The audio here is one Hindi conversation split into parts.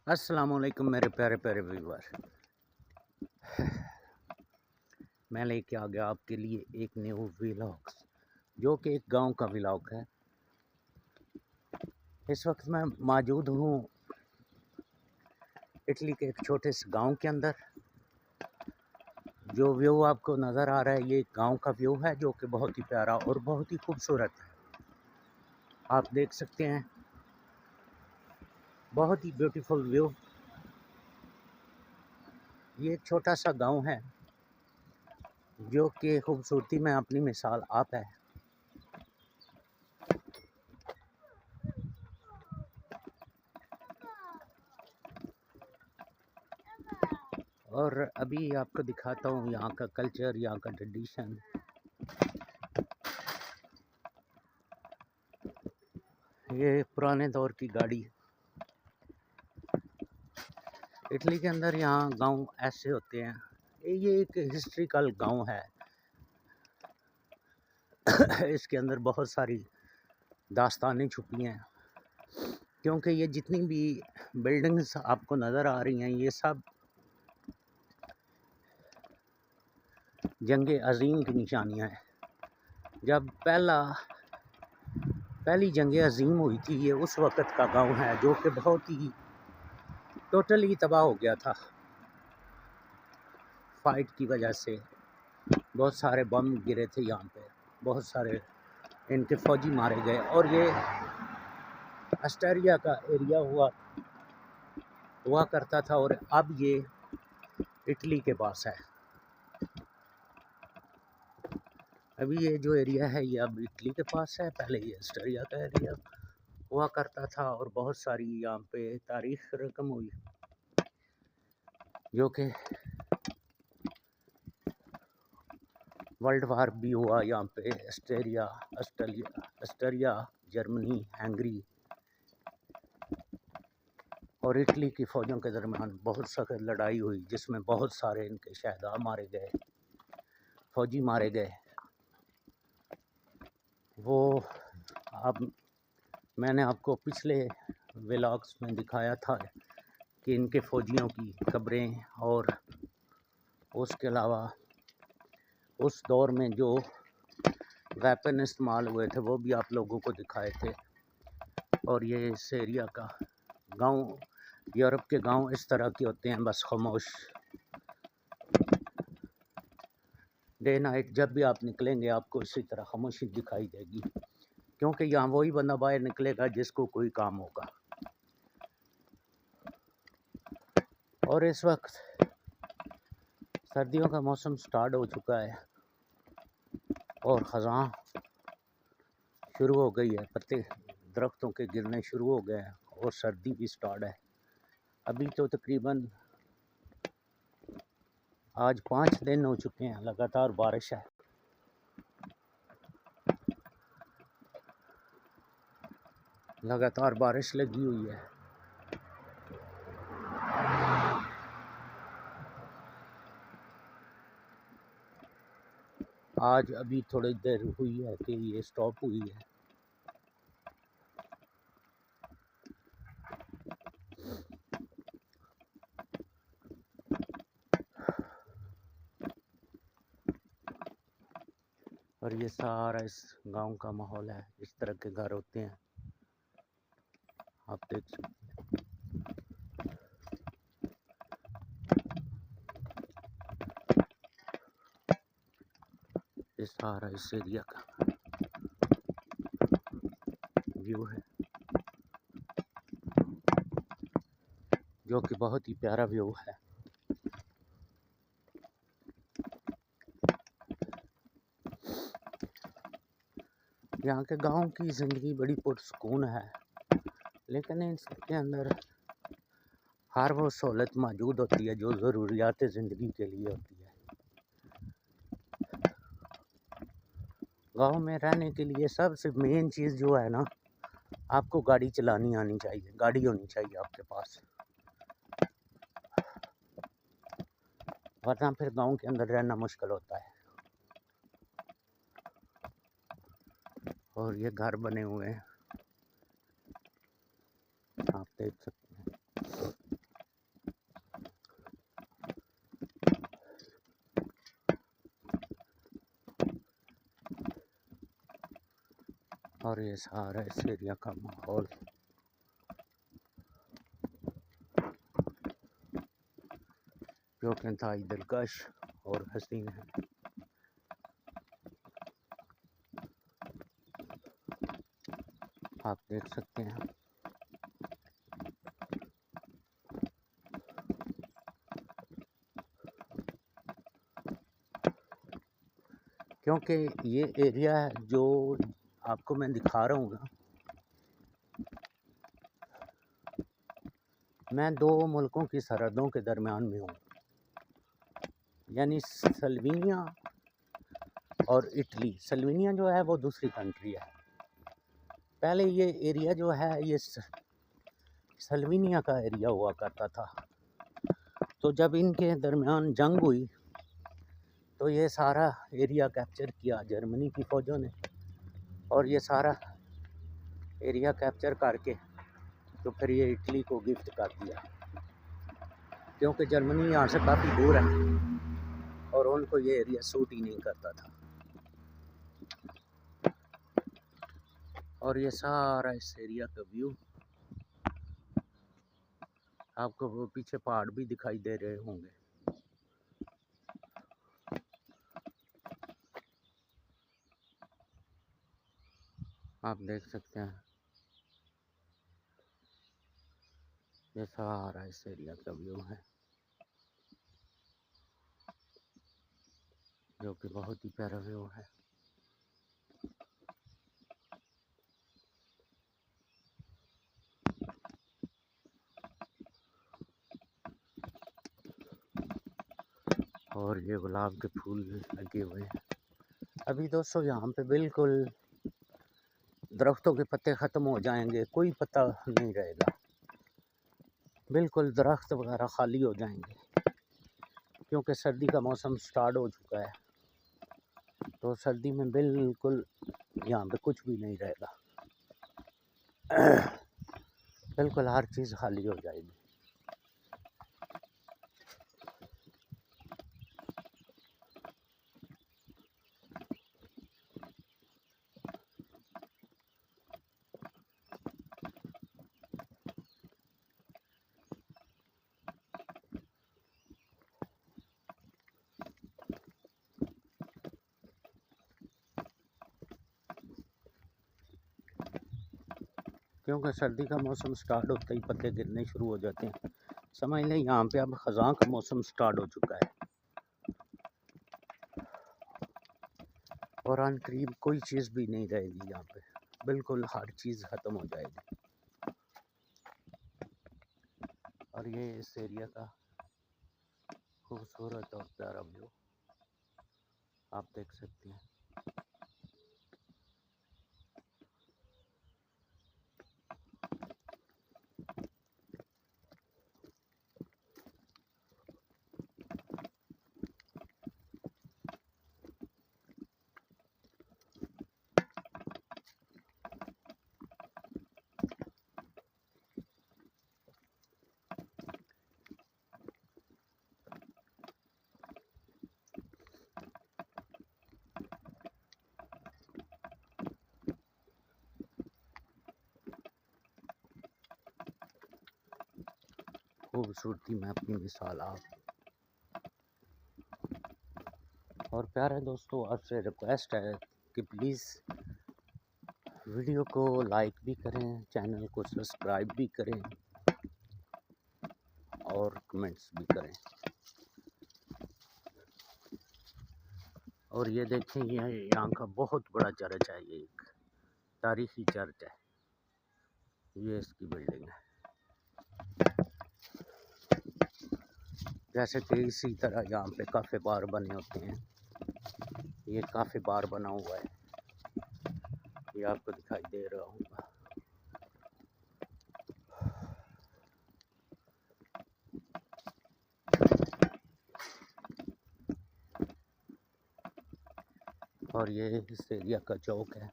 अस्सलामुअलैकुम मेरे प्यारे प्यारे व्यूवर। मैं लेके आ गया आपके लिए एक न्यू व्लॉग जो कि एक गांव का व्लॉग है। इस वक्त मैं मौजूद हूँ इटली के एक छोटे से गांव के अंदर। जो व्यू आपको नज़र आ रहा है ये गांव का व्यू है जो कि बहुत ही प्यारा और बहुत ही खूबसूरत है। आप देख सकते हैं, बहुत ही ब्यूटीफुल व्यू। ये एक छोटा सा गांव है जो कि खूबसूरती में अपनी मिसाल आप है। और अभी आपको दिखाता हूँ यहाँ का कल्चर, यहाँ का ट्रेडिशन। ये पुराने दौर की गाड़ी। इटली के अंदर यहाँ गांव ऐसे होते हैं। ये एक हिस्ट्रिकल गांव है। इसके अंदर बहुत सारी दास्तानें छुपी हैं, क्योंकि ये जितनी भी बिल्डिंग्स आपको नज़र आ रही हैं ये सब जंग अज़ीम की निशानियाँ हैं। जब पहली जंग अज़ीम हुई थी, ये उस वक़्त का गांव है जो कि बहुत ही टोटली तबाह हो गया था। फाइट की वजह से बहुत सारे बम गिरे थे यहाँ पे, बहुत सारे इनके फ़ौजी मारे गए। और ये अस्टेरिया का एरिया हुआ करता था और अब ये इटली के पास है। अभी ये जो एरिया है ये अब इटली के पास है, पहले ये अस्टेरिया का एरिया हुआ करता था। और बहुत सारी यहाँ पे तारीख रकम हुई जो कि वर्ल्ड वार भी हुआ यहाँ पे। अस्टेरिया, जर्मनी, हंगरी और इटली की फ़ौजों के दरमियान बहुत सख्त लड़ाई हुई, जिसमें बहुत सारे इनके शहदा मारे गए, फ़ौजी मारे गए। वो अब मैंने आपको पिछले व्लॉग्स में दिखाया था कि इनके फ़ौजियों की कब्रें, और उसके अलावा उस दौर में जो वेपन इस्तेमाल हुए थे वो भी आप लोगों को दिखाए थे। और ये इस एरिया का गांव, यूरोप के गांव इस तरह के होते हैं, बस खामोश। डे नाइट जब भी आप निकलेंगे आपको इसी तरह खामोशी दिखाई देगी, क्योंकि यहाँ वही बंदा बाहर निकलेगा जिसको कोई काम होगा। और इस वक्त सर्दियों का मौसम स्टार्ट हो चुका है और ख़ज़ां शुरू हो गई है, पत्ते दरख्तों के गिरने शुरू हो गए हैं और सर्दी भी स्टार्ट है। अभी तो तकरीबन आज 5 दिन हो चुके हैं लगातार बारिश है। लगातार बारिश लगी हुई है। आज अभी थोड़ी देर हुई है कि ये स्टॉप हुई है। और ये सारा इस गांव का माहौल है, इस तरह के घर होते हैं, आप देख सकते हैं। ये सारा इस एरिया का व्यू है जो कि बहुत ही प्यारा व्यू है। यहाँ के गांव की ज़िंदगी बड़ी पुरसकून है, लेकिन इसके अंदर हर वो सहूलत मौजूद होती है जो ज़रूरियात ज़िंदगी के लिए होती है। गांव में रहने के लिए सबसे मेन चीज़ जो है ना, आपको गाड़ी चलानी आनी चाहिए, गाड़ी होनी चाहिए आपके पास, वरना फिर गांव के अंदर रहना मुश्किल होता है। और ये घर बने हुए हैं, आप देख सकते हैं। और ये सारा इस एरिया का माहौल जो कि इंतहाई दिलकश और हसीन है। आप देख सकते हैं क्योंकि ये एरिया जो आपको मैं दिखा रहा हूँ ना, मैं दो मुल्कों की सरहदों के दरमियान में हूँ, यानी स्लोवेनिया और इटली। स्लोवेनिया जो है वो दूसरी कंट्री है। पहले ये एरिया जो है ये स्लोवेनिया का एरिया हुआ करता था। तो जब इनके दरमियान जंग हुई तो ये सारा एरिया कैप्चर किया जर्मनी की फ़ौजों ने, और ये सारा एरिया कैप्चर करके तो फिर ये इटली को गिफ्ट कर दिया, क्योंकि जर्मनी यहाँ से काफ़ी दूर है और उनको ये एरिया सूट ही नहीं करता था। और ये सारा इस एरिया का व्यू, आपको वो पीछे पहाड़ भी दिखाई दे रहे होंगे। आप देख सकते हैं ये सारा इस एरिया का व्यू है, जो कि बहुत ही प्यारा व्यू है। और ये गुलाब के फूल लगे हुए हैं। अभी दोस्तों यहाँ पे बिल्कुल दरख्तों के पत्ते ख़त्म हो जाएंगे, कोई पत्ता नहीं रहेगा, बिल्कुल दरख्त वगैरह खाली हो जाएंगे, क्योंकि सर्दी का मौसम स्टार्ट हो चुका है। तो सर्दी में बिल्कुल यहाँ पे कुछ भी नहीं रहेगा, बिल्कुल हर चीज़ खाली हो जाएगी। क्योंकि सर्दी का मौसम स्टार्ट होते ही पत्ते गिरने शुरू हो जाते हैं। समझ लें यहाँ पे अब ख़ज़ां का मौसम स्टार्ट हो चुका है और अन करीब कोई चीज़ भी नहीं रहेगी यहाँ पे, बिल्कुल हर चीज़ ख़त्म हो जाएगी। और ये इस एरिया का खूबसूरत और प्यारा व्यू आप देख सकते हैं। खूबसूरती में अपनी मिसाल आप। और प्यारे दोस्तों, आपसे रिक्वेस्ट है कि प्लीज़ वीडियो को लाइक भी करें, चैनल को सब्सक्राइब भी करें और कमेंट्स भी करें। और ये देखें, ये यहाँ का बहुत बड़ा चर्च है, ये एक तारीखी चर्च है, ये इसकी बिल्डिंग है। जैसे कि इसी तरह यहाँ पे काफ़े बार बने होते हैं, ये काफ़े बार बना हुआ है, ये आपको दिखाई दे रहा होगा। और ये इस एरिया का चौक है।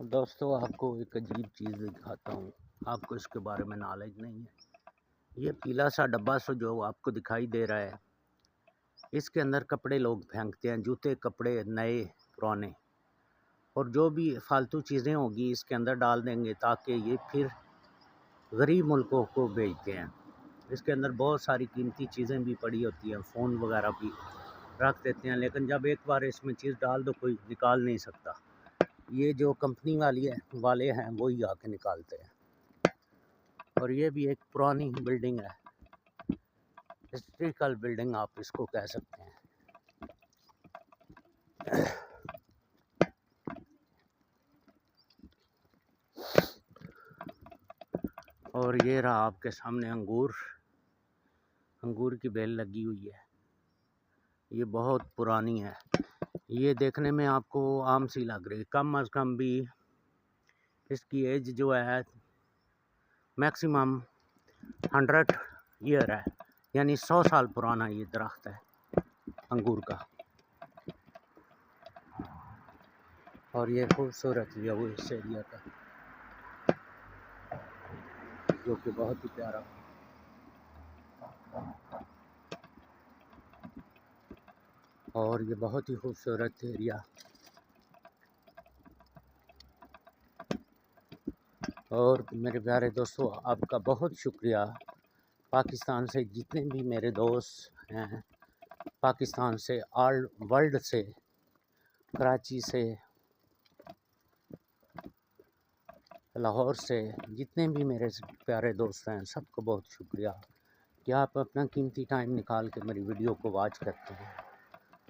दोस्तों, आपको एक अजीब चीज़ दिखाता हूँ, आपको इसके बारे में नॉलेज नहीं है, ये पीला सा डब्बा सो जो आपको दिखाई दे रहा है, इसके अंदर कपड़े लोग फेंकते हैं, जूते, कपड़े, नए पुराने, और जो भी फालतू चीज़ें होगी इसके अंदर डाल देंगे ताकि ये फिर गरीब मुल्कों को भेजते हैं। इसके अंदर बहुत सारी कीमती चीज़ें भी पड़ी होती हैं, फ़ोन वगैरह भी रख देते हैं, लेकिन जब एक बार इसमें चीज़ डाल दो कोई निकाल नहीं सकता। ये जो कंपनी वाले हैं वही आके निकालते हैं। और ये भी एक पुरानी बिल्डिंग है, हिस्ट्रिकल बिल्डिंग आप इसको कह सकते हैं। और ये रहा आपके सामने अंगूर की बेल लगी हुई है। ये बहुत पुरानी है, ये देखने में आपको आम सी लग रही है, कम अज़ कम भी इसकी एज जो है मैक्सिमम 100 ईयर है, यानी 100 साल पुराना ये दरख्त है अंगूर का। और ये खूबसूरत व्यू इस एरिया का, जो कि बहुत ही प्यारा। और ये बहुत ही खूबसूरत एरिया। और मेरे प्यारे दोस्तों, आपका बहुत शुक्रिया। पाकिस्तान से जितने भी मेरे दोस्त हैं, पाकिस्तान से, ऑल वर्ल्ड से, कराची से, लाहौर से, जितने भी मेरे प्यारे दोस्त हैं, सबको बहुत शुक्रिया कि आप अपना कीमती टाइम निकाल के मेरी वीडियो को वॉच करते हैं,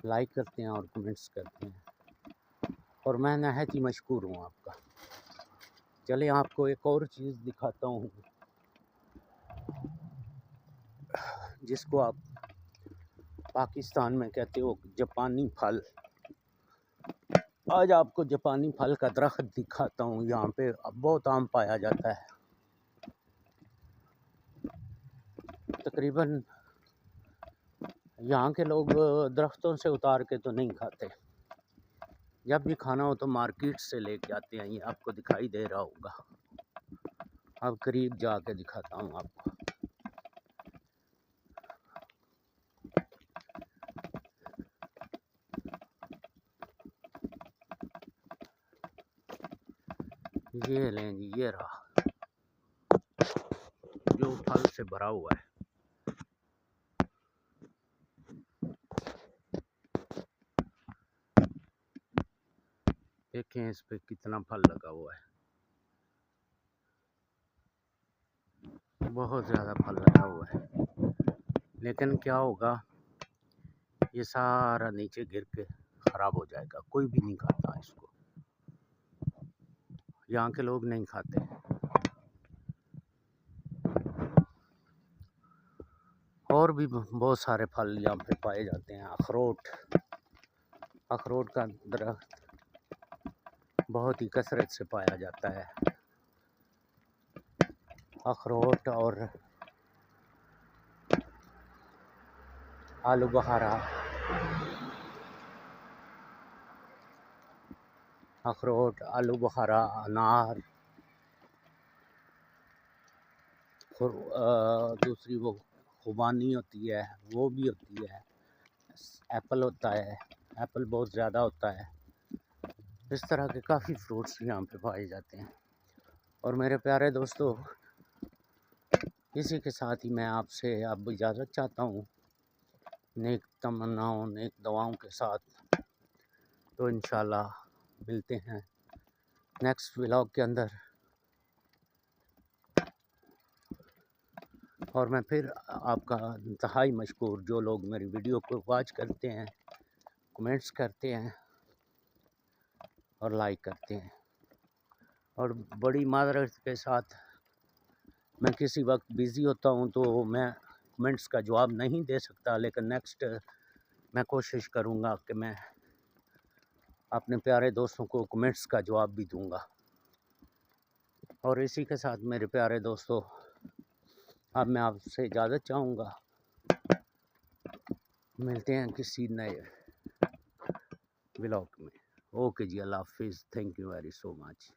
लाइक करते हैं और कमेंट्स करते हैं, और मैं नहायत ही मशकूर हूँ आपका। चलिए आपको एक और चीज़ दिखाता हूँ जिसको आप पाकिस्तान में कहते हो जापानी फल। आज आपको जापानी फल का दरख्त दिखाता हूँ। यहाँ पे बहुत आम पाया जाता है, तकरीबन यहाँ के लोग दरख्तों से उतार के तो नहीं खाते, जब भी खाना हो तो मार्केट से लेके आते हैं। ये आपको दिखाई दे रहा होगा, अब करीब जाके दिखाता हूँ आपको। ये लें जी, ये रहा जो फल से भरा हुआ है। देखें इस पे कितना फल लगा हुआ है, बहुत ज़्यादा फल लगा हुआ है। लेकिन क्या होगा, ये सारा नीचे गिर के ख़राब हो जाएगा, कोई भी नहीं खाता इसको, यहाँ के लोग नहीं खाते। और भी बहुत सारे फल यहाँ पे पाए जाते हैं। अखरोट का दरख्त बहुत ही कसरत से पाया जाता है। अखरोट और आलू बुखारा, अखरोट, आलू बुखारा, अनार, दूसरी वो खुबानी होती है, वो भी होती है। एप्पल होता है, एप्पल बहुत ज़्यादा होता है। इस तरह के काफ़ी फ्रूट्स यहाँ पे पाए जाते हैं। और मेरे प्यारे दोस्तों, इसी के साथ ही मैं आपसे अब इजाज़त चाहता हूँ, नेक तमन्नाओं, नेक दुआओं के साथ। तो इंशाल्लाह मिलते हैं नेक्स्ट व्लॉग के अंदर। और मैं फिर आपका इंतहाई मशकूर, जो लोग मेरी वीडियो को वॉच करते हैं, कमेंट्स करते हैं और लाइक करते हैं। और बड़ी माजरत के साथ मैं किसी वक्त बिज़ी होता हूं तो मैं कमेंट्स का जवाब नहीं दे सकता, लेकिन नेक्स्ट मैं कोशिश करूंगा कि मैं अपने प्यारे दोस्तों को कमेंट्स का जवाब भी दूंगा। और इसी के साथ मेरे प्यारे दोस्तों, अब मैं आपसे इजाज़त चाहूँगा। मिलते हैं किसी नए व्लॉग में। ओके जी, अल्लाह हाफिज़। Thank you very so much.